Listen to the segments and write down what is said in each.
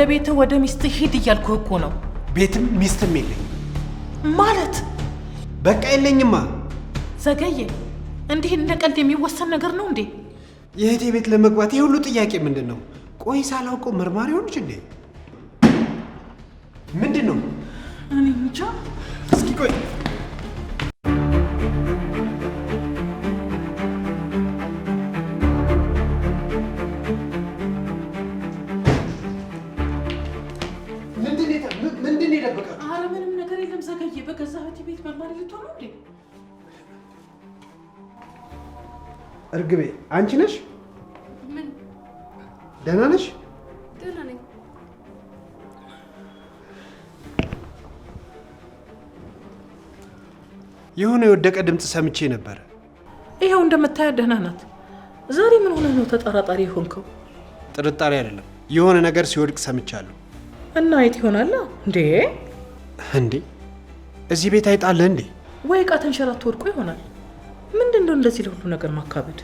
ቤት ወደ ሚስት ሂድ እያልኩህ እኮ ነው። ቤትም ሚስትም የለኝ ማለት በቃ የለኝማ። ዘገየ፣ እንዲህ እንደ ቀልድ የሚወሰን ነገር ነው እንዴ? የእህቴ ቤት ለመግባት ይሄ ሁሉ ጥያቄ ምንድን ነው? ቆይ ሳላውቀው መርማሪ ሆንሽ እንዴ? ምንድን ነው? እኔ እንጃ። እስኪ ቆይ ምንድን ነው የደበቀው? ኧረ ምንም ነገር የለም ዘገየ። በገዛ እህቴ ቤት መርማሪ ልትሆን ነው እንዴ? እርግቤ አንቺ ነሽ? ምን? ደህና ነሽ? ደህና ነኝ። የሆነ የወደቀ ድምፅ ሰምቼ ነበር። ይኸው እንደምታያት ደህና ናት። ዛሬ ምን ሆነህ ነው ተጠራጣሪ የሆንከው? ጥርጣሬ አይደለም፣ የሆነ ነገር ሲወድቅ ሰምቻለሁ። እና የት ይሆናል እንዴ? እንዴ እዚህ ቤት አይጣለ እንዴ? ወይ ዕቃ ተንሸራቶ ወድቆ ይሆናል። ምንድን ነው እንደዚህ ለሁሉ ነገር ማካበድ?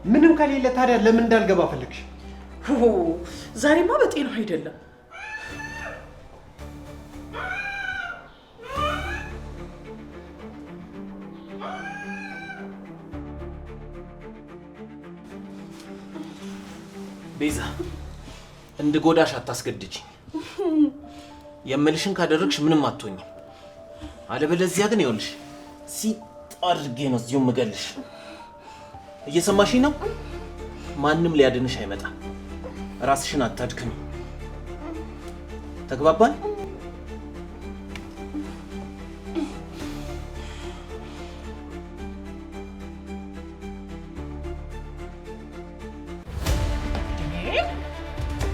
ምንም ከሌለ ታዲያ ለምን እንዳልገባ ፈለግሽ? ዛሬማ በጤና አይደለም። ቤዛ እንድጎዳሽ አታስገድጂ። የምልሽን ካደረግሽ ምንም አትሆኝም። አለበለዚያ ግን ይኸውልሽ ሲጥ አድርጌ ነው እዚሁ የምገልሽ። እየሰማሽኝ ነው? ማንም ሊያድንሽ አይመጣም። ራስሽን አታድክሚ። ተግባባን?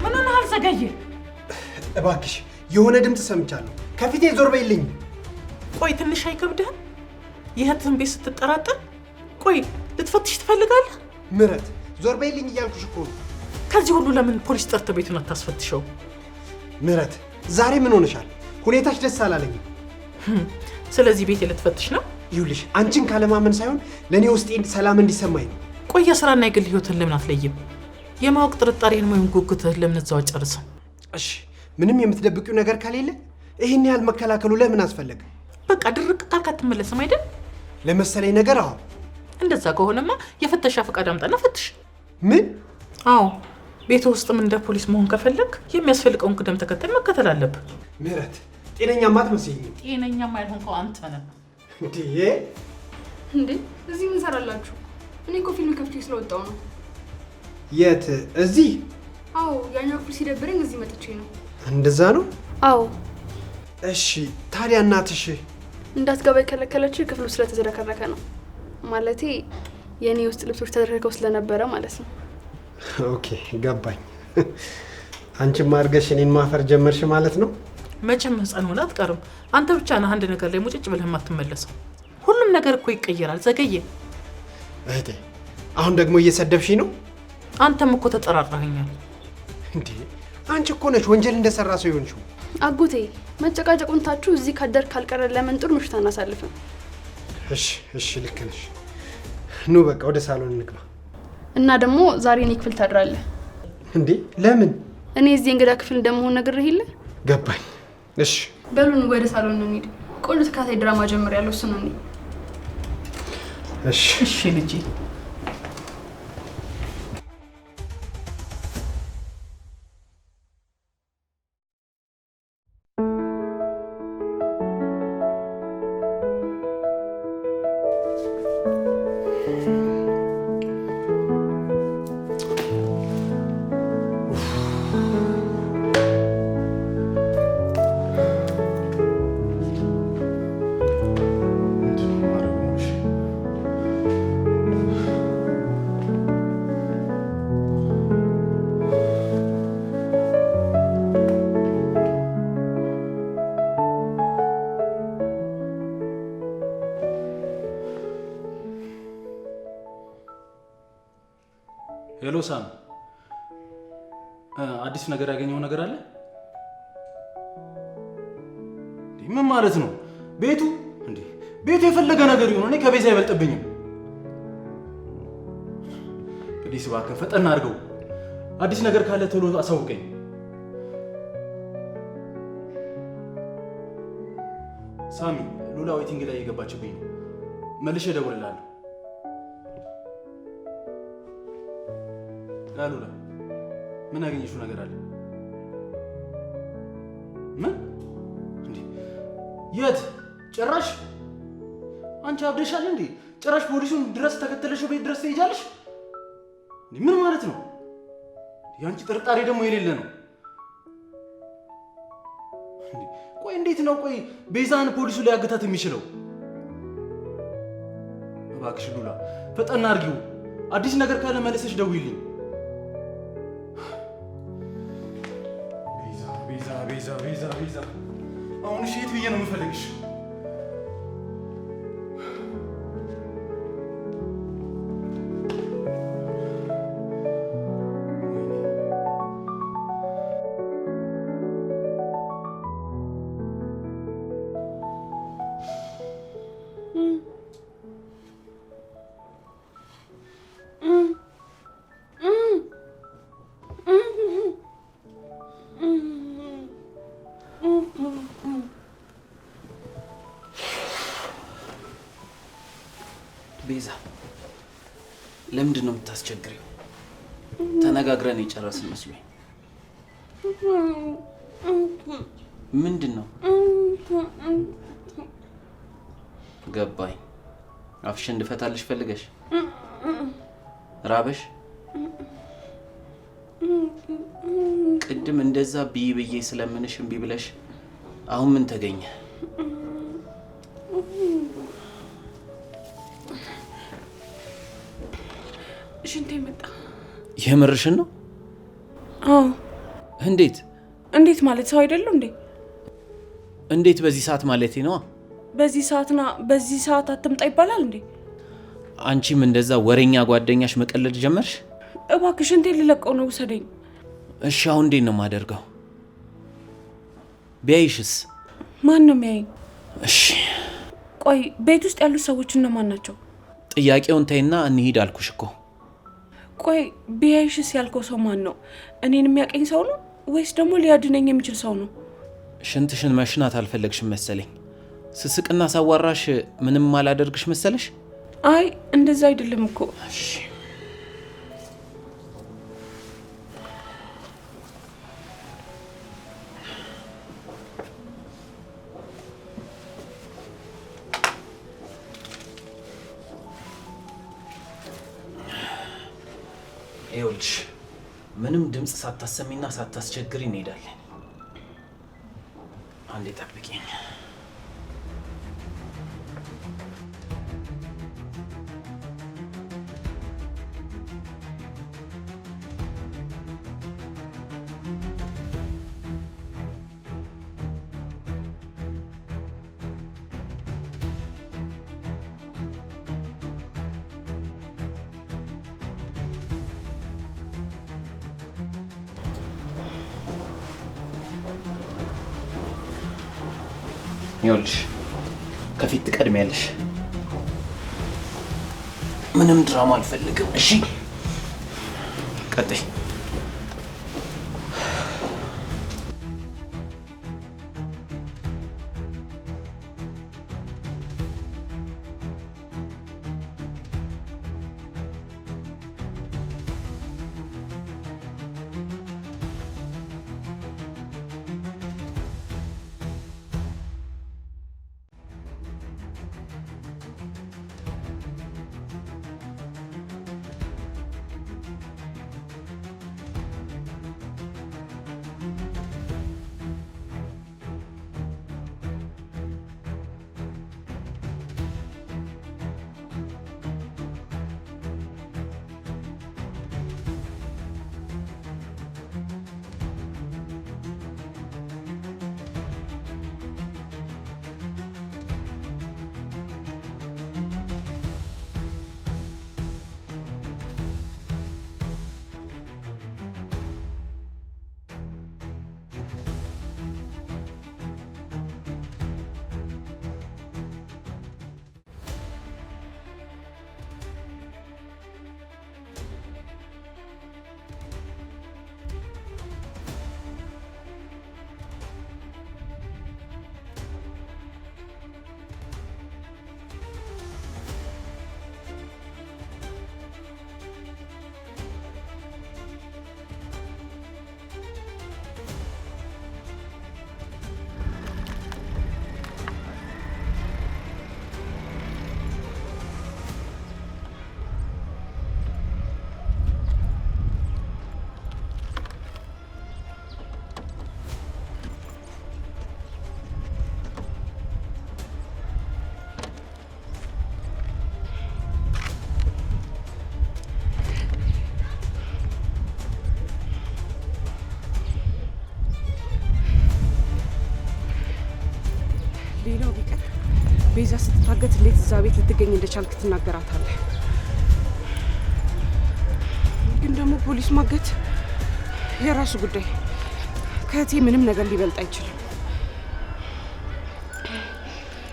ምን ሆነሃል ዘገየ? እባክሽ የሆነ ድምፅ ሰምቻለሁ። ከፊቴ ዞር በይልኝ። ቆይ ትንሽ አይከብድህም? ይህን ቤት ስትጠራጠር? ቆይ ልትፈትሽ ትፈልጋለህ? ምህረት ዞር በይልኝ እያልኩሽ እኮ ነው። ከዚህ ሁሉ ለምን ፖሊስ ጠርተህ ቤቱን አታስፈትሸው? ምህረት ዛሬ ምን ሆነሻል? ሁኔታሽ ደስ አላለኝም። ስለዚህ ቤት ልትፈትሽ ነው? ይኸውልሽ አንቺን ካለማመን ሳይሆን ለእኔ ውስጤን ሰላም እንዲሰማኝ ነው። ቆይ የስራና የግል ህይወትን ለምን አትለይም? የማወቅ ጥርጣሬን ወይም ጉጉትህን ለምን እዛው አጨርስም? እሺ ምንም የምትደብቂው ነገር ከሌለ ይህን ያህል መከላከሉ ለምን አስፈለገ? በቃ ድርቅ ካልክ አትመለስም አይደል? ለመሰለኝ ነገር አዎ። እንደዛ ከሆነማ የፍተሻ ፈቃድ አምጣና ፈትሽ። ምን? አዎ ቤት ውስጥም እንደ ፖሊስ መሆን ከፈለግ የሚያስፈልገውን ቅደም ተከተል መከተል አለብህ። ምህረት ጤነኛማ አትመስይኝም። ጤነኛማ ያልሆንከው አንተ ነህ። እንዴ እዚህ ምን ሰራላችሁ? እኔ እኮ ፊልም ከፍቼ ስለወጣው ነው። የት? እዚህ? አዎ ያኛው ክፍል ሲደብረኝ እዚህ መጥቼ ነው። እንደዛ ነው? አዎ። እሺ ታዲያ እናትሽ እንዳትገባ የከለከለችው ክፍሉ ስለተዝረከረከ ነው። ማለቴ የኔ ውስጥ ልብሶች ተዝረከርከው ስለነበረ ማለት ነው። ኦኬ ገባኝ። አንቺም አድርገሽ እኔን ማፈር ጀመርሽ ማለት ነው። መቼም ህፃን ሆነ አትቀርም። አንተ ብቻ ነህ አንድ ነገር ላይ ሙጭጭ ብለህ የማትመለሰው። ሁሉም ነገር እኮ ይቀየራል ዘገየ። እህቴ አሁን ደግሞ እየሰደብሽኝ ነው። አንተም እኮ ተጠራራኸኛል። እንዴ አንቺ እኮ ነሽ ወንጀል እንደሰራ ሰው ይሆንሽው። አጎቴ መጨቃጨቁን ታችሁ እዚህ ካደር ካልቀረ ለምን ጥሩ ምሽት አናሳልፍም? እሺ ልክ ነሽ። ኑ በቃ ወደ ሳሎን እንግባ። እና ደግሞ ዛሬ እኔ ክፍል ታድራለህ። እንዴ ለምን? እኔ እዚህ እንግዳ ክፍል እንደመሆን ነግሬህ የለ? ገባኝ። እሺ በሉን ወደ ሳሎን እንሂድ። ቆንጆ ተከታታይ ድራማ ጀምሬያለሁ። እሱ ነው። እሺ ልጄ። ሄሎ ሳም፣ አዲስ ነገር ያገኘው ነገር አለ? ምን ማለት ነው? ቤቱ እንዴ ቤቱ የፈለገ ነገር ይሁን እኔ ከቤዛ አይበልጥብኝም። ፕሊስ እባክህ ፈጠን አድርገው። አዲስ ነገር ካለ ቶሎ አሳውቀኝ። ሳሚ ሉላ ዌቲንግ ላይ የገባችብኝ ነው። መልሼ እደውልልሃለሁ። ሉላ ምን ያገኘሽው ነገር አለ? ምን እንዴ? የት ጭራሽ አንቺ አብደሻል እንዴ? ጭራሽ ፖሊሱን ድረስ ተከተለሽ ቤት ድረስ ትሄጃለሽ? ምን ማለት ነው? ያንቺ ጥርጣሬ ደግሞ የሌለ ነው። ቆይ እንዴት ነው ቆይ ቤዛን ፖሊሱ ላይ ያገታት የሚችለው? እባክሽ ሉላ ፈጠና አድርጊው። አዲስ ነገር ካለ መለሰሽ ደውይልኝ። ቤዛ አሁን እሺ የት ብዬ ነው የምፈልግሽ? ቤዛ ለምንድን ነው የምታስቸግሪው? ተነጋግረን የጨረስን መስሎኝ። ምንድን ነው? ገባኝ። አፍሽን እንድፈታልሽ ፈልገሽ? ራበሽ? ቅድም እንደዛ ብይ ብዬ ስለምንሽ እምቢ ብለሽ አሁን ምን ተገኘ? ሽንቴ መጣ። የምርሽን ነው? አዎ። እንዴት? እንዴት ማለት ሰው አይደለም እንዴ? እንዴት በዚህ ሰዓት ማለቴ ነው? በዚህ ሰዓት አትምጣ ይባላል እንዴ? አንቺም እንደዛ ወሬኛ ጓደኛሽ መቀለድ ጀመርሽ? እባክሽ ሽንቴን ልለቀው ነው፣ ውሰደኝ። እሺ አሁን እንዴት ነው የማደርገው? ቢያይሽስ? ማን ነው የሚያየኝ? እሺ ቆይ ቤት ውስጥ ያሉት ሰዎች እነማን ናቸው? ጥያቄውን ተይና እንሂድ አልኩሽ እኮ። ቆይ ቢያይሽስ ያልከው ሰው ማን ነው? እኔን የሚያቀኝ ሰው ነው ወይስ ደግሞ ሊያድነኝ የሚችል ሰው ነው? ሽንትሽን መሽናት አልፈለግሽም መሰለኝ። ስስቅና ሳዋራሽ ምንም አላደርግሽ መሰለሽ? አይ እንደዛ አይደለም እኮ። እሺ ይኸውልሽ ምንም ድምፅ ሳታሰሚና ሳታስቸግሪ እንሄዳለን። አንዴ ጠብቂኝ። ይኸውልሽ ከፊት ትቀድሚያለሽ። ምንም ድራማ አልፈልግም። እሺ ቀጥይ። ቤዛ ስትታገት እንዴት እዛ ቤት ልትገኝ እንደቻልክ ትናገራታለህ። ግን ደግሞ ፖሊስ ማገት የራሱ ጉዳይ፣ ከእህቴ ምንም ነገር ሊበልጥ አይችልም።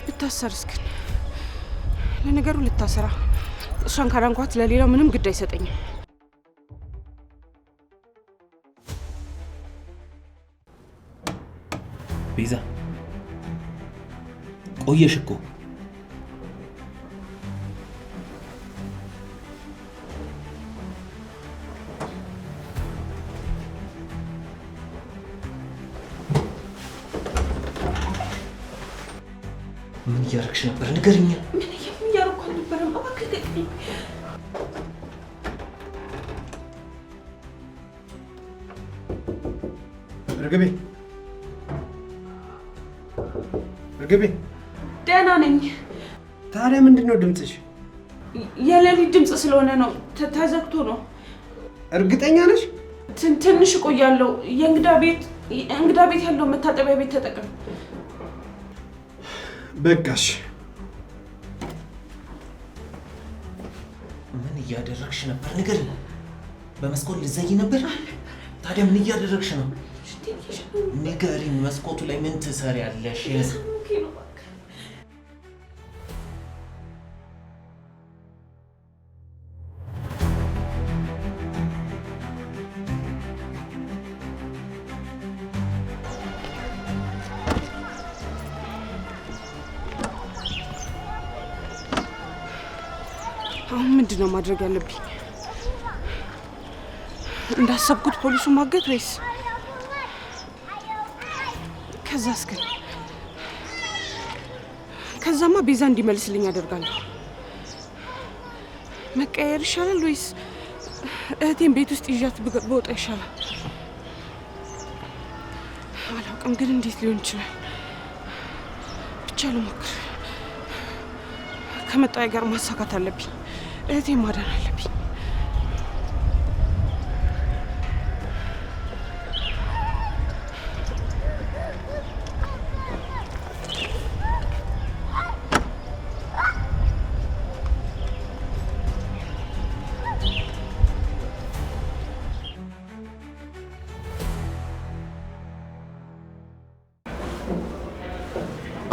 ብታሰርስ ግን? ለነገሩ ልታሰራ፣ እሷን ካዳንኳት ለሌላው ምንም ግድ አይሰጠኝም። ቤዛ ቆየሽ እኮ። ምን እያደረግሽ ነበር? ንገሪኝ። ምን እያደረኩ አልነበረም። እባክህ ተቀኝ። እርግቤ እርግቤ። ደህና ነኝ። ታዲያ ምንድን ነው ድምፅሽ? የሌሊት ድምፅ ስለሆነ ነው። ተዘግቶ ነው። እርግጠኛ ነሽ? ትንሽ እቆያለሁ። እንግዳ ቤት ያለው መታጠቢያ ቤት ተጠቅም። በቃሽ። ምን እያደረግሽ ነበር? ንገሪኝ። በመስኮት ልትዘጊ ነበር? ታዲያ ምን እያደረግሽ ነው? ንገሪኝ። መስኮቱ ላይ ምን ትሰሪያለሽ? አሁን ምንድን ነው ማድረግ ያለብኝ? እንዳሰብኩት ፖሊሱ ማገት ወይስ? ከዛስ ግን? ከዛማ ቤዛ እንዲመልስልኝ አደርጋለሁ። መቀየር ይሻላል ወይስ እህቴን ቤት ውስጥ ይዣት በወጣ ይሻላል? አላውቅም፣ ግን እንዴት ሊሆን ይችላል? ብቻ ልሞክር። ከመጣያ ጋር ማሳካት አለብኝ። እህቴን ማዳን አለብኝ።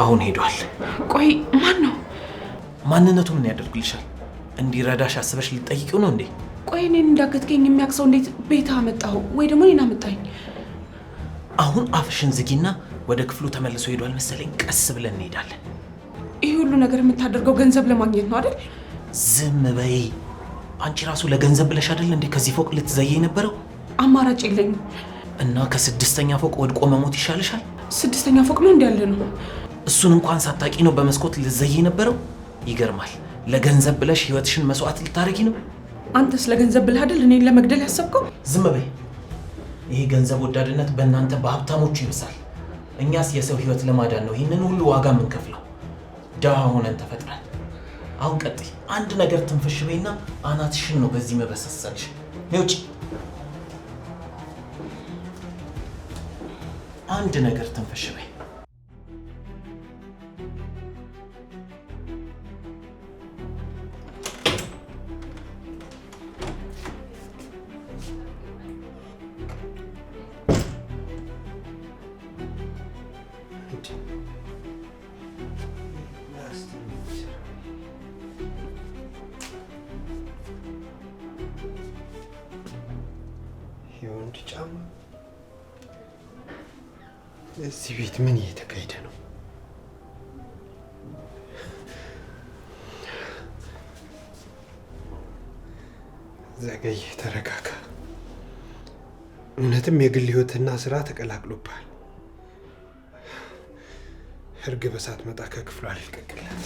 አሁን ሄዷል። ቆይ ማን ነው? ማንነቱ ምን ያደርግልሻል? እንዲረዳሽ አስበሽ ልትጠይቂው ነው እንዴ? ቆይ እኔን እንዳገትከኝ የሚያክሰው እንዴት ቤት አመጣው? ወይ ደግሞ እኔን አመጣኝ? አሁን አፍሽን ዝጊና ወደ ክፍሉ ተመልሶ ሄዷል መሰለኝ። ቀስ ብለን እንሄዳለን። ይህ ሁሉ ነገር የምታደርገው ገንዘብ ለማግኘት ነው አይደል? ዝም በይ። አንቺ ራሱ ለገንዘብ ብለሽ አይደል እንዴ ከዚህ ፎቅ ልትዘየይ ነበረው? አማራጭ የለኝም። እና ከ6ኛ ፎቅ ወድቆ መሞት ይሻልሻል። 6ኛ ፎቅ ነው እንዲ ያለ ነው። እሱን እንኳን ሳታቂ ነው በመስኮት ልትዘየይ ነበረው። ይገርማል። ለገንዘብ ብለሽ ህይወትሽን መስዋዕት ልታረጊ ነው። አንተስ ለገንዘብ ብለህ አይደል እኔን ለመግደል ያሰብከው? ዝም በይ። ይሄ ገንዘብ ወዳድነት በእናንተ በሀብታሞቹ ይብሳል። እኛስ የሰው ህይወት ለማዳን ነው ይህንን ሁሉ ዋጋ የምንከፍለው። ድሃ ሆነን ተፈጥረን። አሁን ቀጥይ። አንድ ነገር ትንፍሽ በይና አናትሽን ነው በዚህ መበሰሰልሽ። ውጪ። አንድ ነገር ትንፍሽ በይ። የወንድ ጫማ። እዚህ ቤት ምን እየተካሄደ ነው? ዘገየ፣ ተረጋጋ። እውነትም የግል ህይወትና ስራ ተቀላቅሎብሃል። እርግብ ሳትመጣ ከክፍሉ አልልቀቅላት።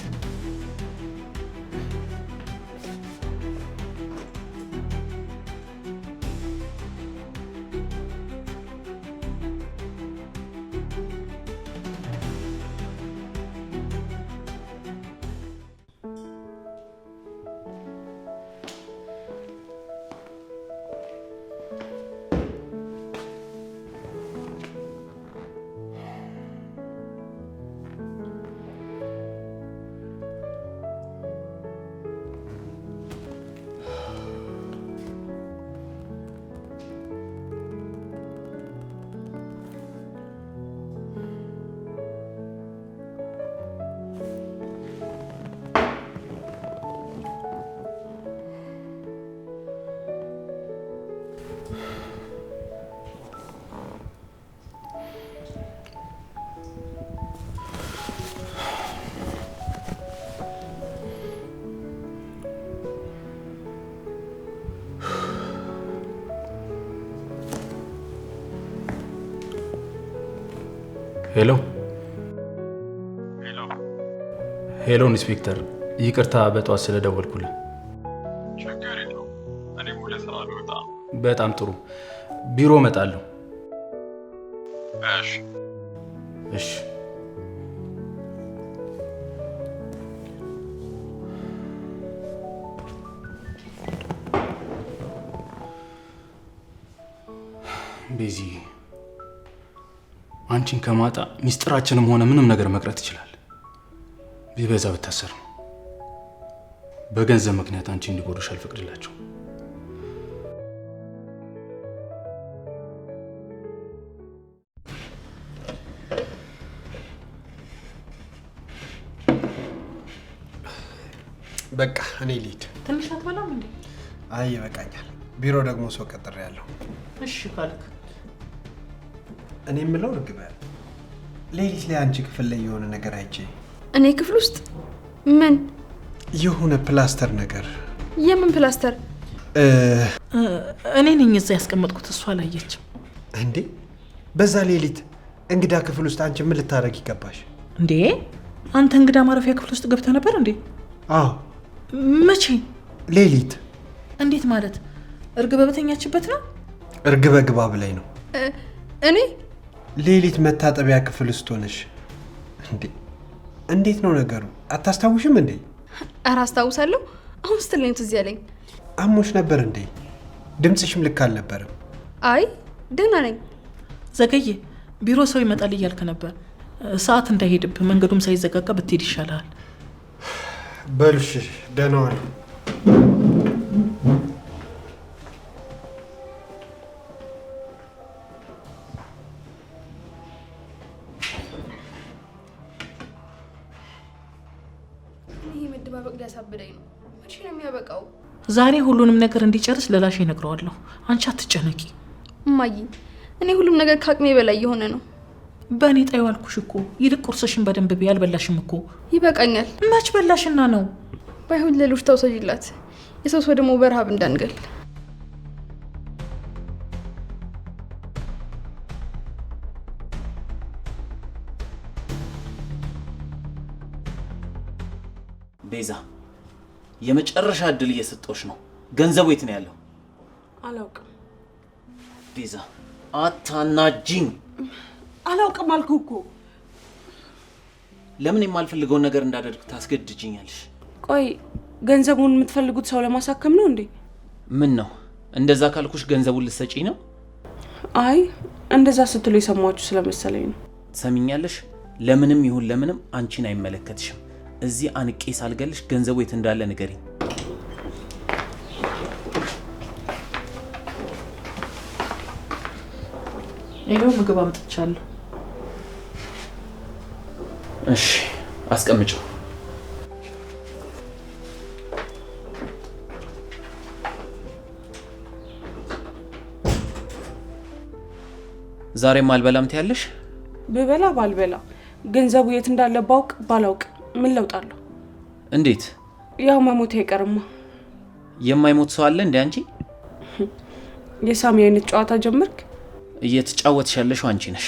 ሄሎ ሄሎ ኢንስፔክተር፣ ይቅርታ በጠዋት ስለደወልኩልህ። ችግር የለውም። እኔም ወደ ስራ ልወጣ። በጣም ጥሩ፣ ቢሮ እመጣለሁ። እሺ እሺ። ቤዚ፣ አንቺን ከማጣ ሚስጥራችንም ሆነ ምንም ነገር መቅረት ይችላል። ቢበዛ ብታሰር ነው። በገንዘብ ምክንያት አንቺ እንዲጎዱሽ አልፈቅድላቸው። በቃ እኔ ልሂድ። ትንሽ አትበላም እንዴ? አይ ይበቃኛል። ቢሮ ደግሞ ሰው ቀጥሬያለሁ። እሺ ካልክ። እኔ የምለው እርግበ፣ ሌሊት ላይ አንቺ ክፍል ላይ የሆነ ነገር አይቼ። እኔ ክፍል ውስጥ ምን? የሆነ ፕላስተር ነገር። የምን ፕላስተር? እኔ ነኝ እዛ ያስቀመጥኩት፣ እሷ አላየችም። እንዴ በዛ ሌሊት እንግዳ ክፍል ውስጥ አንቺ ምን ልታደርግ ይገባሽ? እንዴ አንተ እንግዳ ማረፊያ ክፍል ውስጥ ገብተህ ነበር እንዴ? አዎ። መቼ? ሌሊት። እንዴት ማለት? እርግበ በተኛችበት ነው? እርግበ ግባ ብላኝ ነው። እኔ ሌሊት መታጠቢያ ክፍል ውስጥ ሆነሽ። እንዴ እንዴት ነው ነገሩ? አታስታውሽም እንዴ? ኧረ አስታውሳለሁ። አሁን ስትለኝ ትዝ ያለኝ። አሞሽ ነበር እንዴ? ድምፅሽም ልክ አልነበረም። አይ ደህና ነኝ። ዘገየ፣ ቢሮ ሰው ይመጣል እያልክ ነበር። ሰዓት እንዳይሄድብህ መንገዱም ሳይዘጋጋ ብትሄድ ይሻላል። በሉሽ፣ ደህና ዋሉ። ይሄ መደባበቅ ሊያሳብደኝ ነው። መቼ ነው የሚያበቃው? ዛሬ ሁሉንም ነገር እንዲጨርስ ለላሽ እነግረዋለሁ። አንቺ አትጨነቂ እማዬ። እኔ ሁሉም ነገር ከአቅሜ በላይ የሆነ ነው። በእኔ ጣዩ አልኩሽ እኮ። ይልቅ ቁርስሽን በደንብ ብይ። አልበላሽም እኮ። ይበቃኛል። መች በላሽና ነው? ባይሆን ሌሎች ተውሰጂላት። የሰው ሰው ደግሞ በረሃብ እንዳንገል። ቤዛ፣ የመጨረሻ እድል እየሰጠሁሽ ነው። ገንዘቡ የት ነው ያለው? አላውቅም። ቤዛ አታናጂኝ። አላውቅም አልኩ እኮ። ለምን የማልፈልገውን ነገር እንዳደርግ ታስገድጅኛለሽ? ቆይ ገንዘቡን የምትፈልጉት ሰው ለማሳከም ነው እንዴ? ምን ነው እንደዛ ካልኩሽ ገንዘቡን ልትሰጪኝ ነው? አይ እንደዛ ስትሉ የሰማችሁ ስለመሰለኝ ነው። ሰሚኛለሽ? ለምንም ይሁን ለምንም አንቺን አይመለከትሽም። እዚህ አንቄ ሳልገልሽ ገንዘቡ የት እንዳለ ንገሪኝ። ይኸው ምግብ አምጥቻለሁ። እሺ አስቀምጪው። ዛሬም አልበላም ትያለሽ? ብበላ ባልበላ ገንዘቡ የት እንዳለ ባውቅ ባላውቅ ምን ለውጣለሁ? እንዴት? ያው መሞት አይቀርማ። የማይሞት ሰው አለ እንዴ አንቺ? የሳሚ አይነት ጨዋታ ጀመርክ? እየተጫወትሽ ያለሽው አንቺ ነሽ።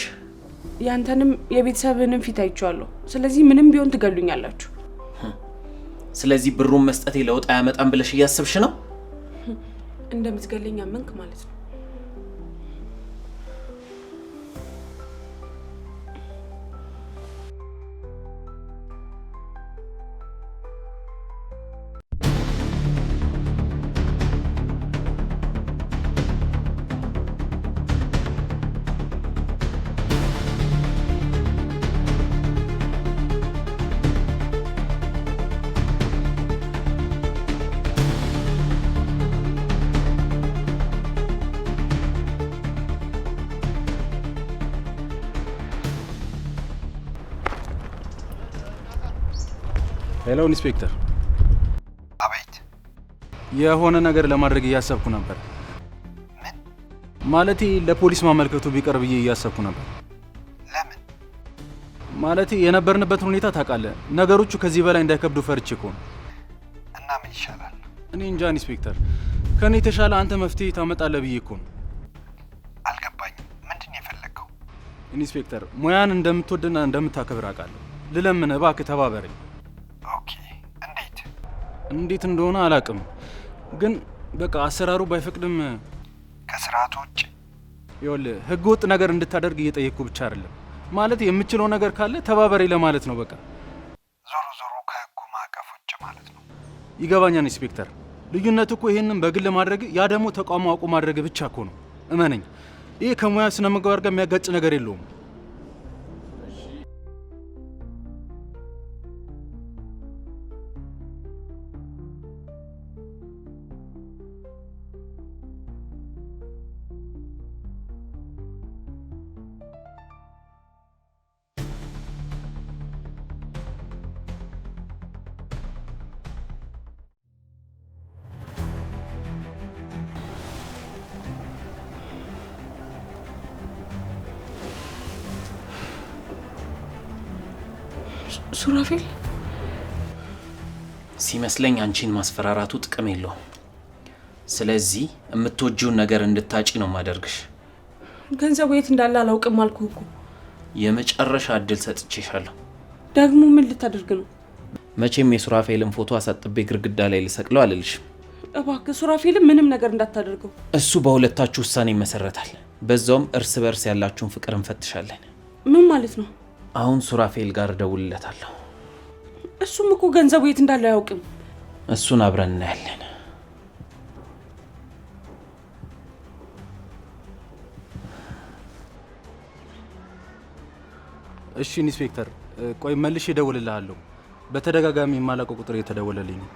ያንተንም የቤተሰብንም ፊት አይቼዋለሁ። ስለዚህ ምንም ቢሆን ትገሉኛላችሁ። ስለዚህ ብሩን መስጠቴ ለውጥ አያመጣም ብለሽ እያሰብሽ ነው? እንደምትገለኝ አመንክ ማለት ነው። ሄሎ ኢንስፔክተር። አቤት። የሆነ ነገር ለማድረግ እያሰብኩ ነበር። ምን? ማለቴ ለፖሊስ ማመልከቱ ቢቀር ብዬ እያሰብኩ ነበር። ለምን? ማለቴ የነበርንበትን ሁኔታ ታውቃለህ። ነገሮቹ ከዚህ በላይ እንዳይከብዱ ፈርቼ እኮ ነው። እና ምን ይሻላል? እኔ እንጃ ኢንስፔክተር፣ ከኔ የተሻለ አንተ መፍትሄ ታመጣለህ ብዬ እኮ ነው። አልገባኝም። ምንድን ነው የፈለግከው? ኢንስፔክተር ሙያን እንደምትወድና እንደምታከብር አውቃለሁ። ልለምን እባክህ ተባበረኝ። ኦኬ። እንዴት እንደሆነ አላውቅም፣ ግን በቃ አሰራሩ ባይፈቅድም ከስርዓቱ ውጭ ይኸውልህ ህገ ወጥ ነገር እንድታደርግ እየጠየቅኩ ብቻ አይደለም፣ ማለት የምችለው ነገር ካለ ተባበሬ ለማለት ነው። በቃ ዞሮ ከህጉ ማዕቀፍ ውጭ ማለት ነው። ይገባኛል ኢንስፔክተር። ልዩነት እኮ ይሄንን በግል ማድረግ፣ ያ ደግሞ ተቋሙ አውቆ ማድረግ ብቻ እኮ ነው። እመነኝ፣ ይሄ ከሙያ ስነ ምግባር ጋር የሚያጋጭ ነገር የለውም። ሱራፌል ሲመስለኝ አንቺን ማስፈራራቱ ጥቅም የለውም። ስለዚህ የምትወጂውን ነገር እንድታጪ ነው ማደርግሽ። ገንዘቡ የት እንዳለ አላውቅም አልኩህ እኮ። የመጨረሻ እድል ሰጥቼሻለሁ። ደግሞ ምን ልታደርግ ነው? መቼም የሱራፌልን ፎቶ አሳጥቤ ግድግዳ ላይ ልሰቅለው አልልሽም። እባክህ ሱራፌልን ምንም ነገር እንዳታደርገው። እሱ በሁለታችሁ ውሳኔ ይመሰረታል። በዛውም እርስ በርስ ያላችሁን ፍቅር እንፈትሻለን። ምን ማለት ነው? አሁን ሱራፌል ጋር እደውልለታለሁ። እሱም እኮ ገንዘቡ የት እንዳለ አያውቅም። እሱን አብረን እናያለን። እሺ ኢንስፔክተር፣ ቆይ መልሼ እደውልልሃለሁ። በተደጋጋሚ የማላውቀው ቁጥር እየተደወለልኝ ነው።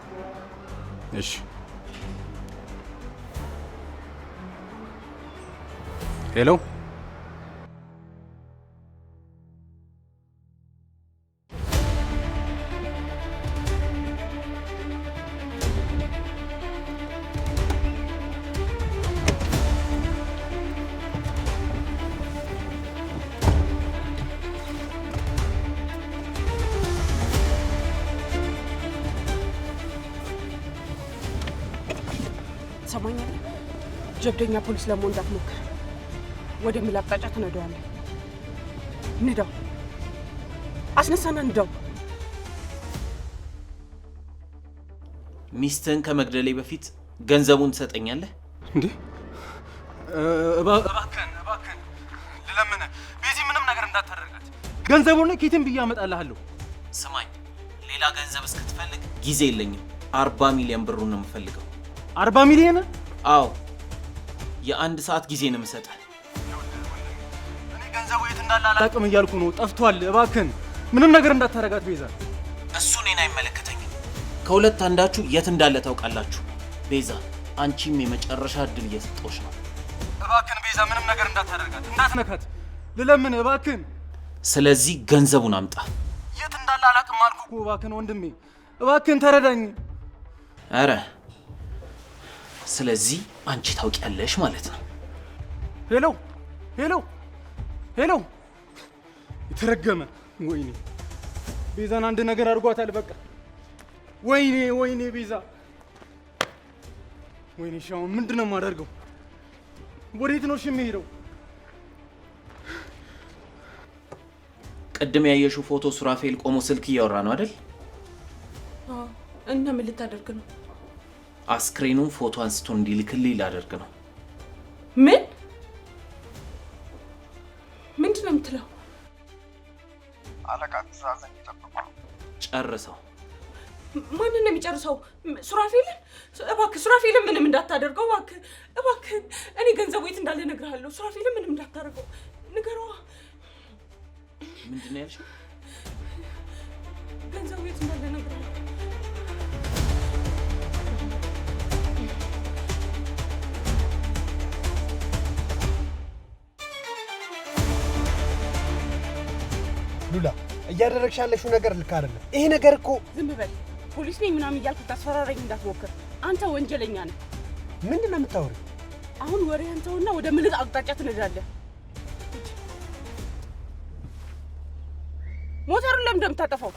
እሺ ሄሎ። ሰማኛል። ጀብደኛ ፖሊስ ለመሆን እንዳትሞክር። ወደ ሚል አቅጣጫ ትነዳዋለህ። ንዳው፣ አስነሳና ንዳው። ሚስትህን ከመግደሌ በፊት ገንዘቡን ትሰጠኛለህ? እንዴ እባክህን ልለምንህ፣ ቤዚ ምንም ነገር እንዳታደርጋት። ገንዘቡን ኬትን ብዬ አመጣልሃለሁ። ስማኝ፣ ሌላ ገንዘብ እስክትፈልግ ጊዜ የለኝም። 40 ሚሊዮን ብሩን ነው የምፈልገው። 40 ሚሊዮን? አዎ፣ የ1 ሰዓት ጊዜ ነው የምሰጠህ። እኔ ገንዘቡ የት እንዳለ አላውቅም እያልኩ ነው። ጠፍቷል። እባክህን ምንም ነገር እንዳታረጋት ቤዛ። እሱ እኔን አይመለከተኝም። ከሁለት አንዳችሁ የት እንዳለ ታውቃላችሁ። ቤዛ፣ አንቺም የመጨረሻ እድል እየሰጠሁሽ ነው። እባክህን ቤዛ፣ ምንም ነገር እንዳታደርጋት፣ እንዳትነካት። ልለምንህ እባክህን። ስለዚህ ገንዘቡን አምጣ። የት እንዳለ አላውቅም አልኩህ እኮ። እባክህን ወንድሜ፣ እባክህን ተረዳኝ። አረ ስለዚህ አንቺ ታውቂያለሽ ማለት ነው። ሄሎ ሄሎ ሄሎ! የተረገመ! ወይኔ ቤዛን አንድ ነገር አድርጓታል። በቃ ወይኔ ቤዛ! ወይኔ ሻውን ምንድን ነው የማደርገው? ወዴት ነው የሚሄደው? ቅድም ያየሽው ፎቶ ሱራፌል ቆሞ ስልክ እያወራ ነው አይደል? አዎ። እና ምን ልታደርግ ነው? አስክሬኑን ፎቶ አንስቶ እንዲልክልኝ ላደርግ ነው። ምን? ምንድን ነው የምትለው? አለቃ ትዕዛዝን ይጠብቃል። ጨርሰው። ማንን ነው የሚጨርሰው? ሱራፌልን? እባክህ ሱራፌልን ምንም እንዳታደርገው እባክህ። እኔ ገንዘቡ የት እንዳለ እነግርሃለሁ። ሱራፌልን ምንም እንዳታደርገው ንገረዋ። ምንድን ነው ያልሽው? ገንዘቡ የት እንዳለ እነግርሃለሁ። ሉላ፣ እያደረግሽ ያለሽው ነገር ልክ አይደለም። ይሄ ነገር እኮ ዝም በል። ፖሊስ ነኝ ምናምን እያልክ ታስፈራራኝ እንዳትሞክር። አንተ ወንጀለኛ ነህ። ምንድን ነው የምታወሪው? አሁን ወሬህን ተውና ወደ ምልጥ አቅጣጫ ትነዳለህ። ሞተሩን ለምን እንደምታጠፋው?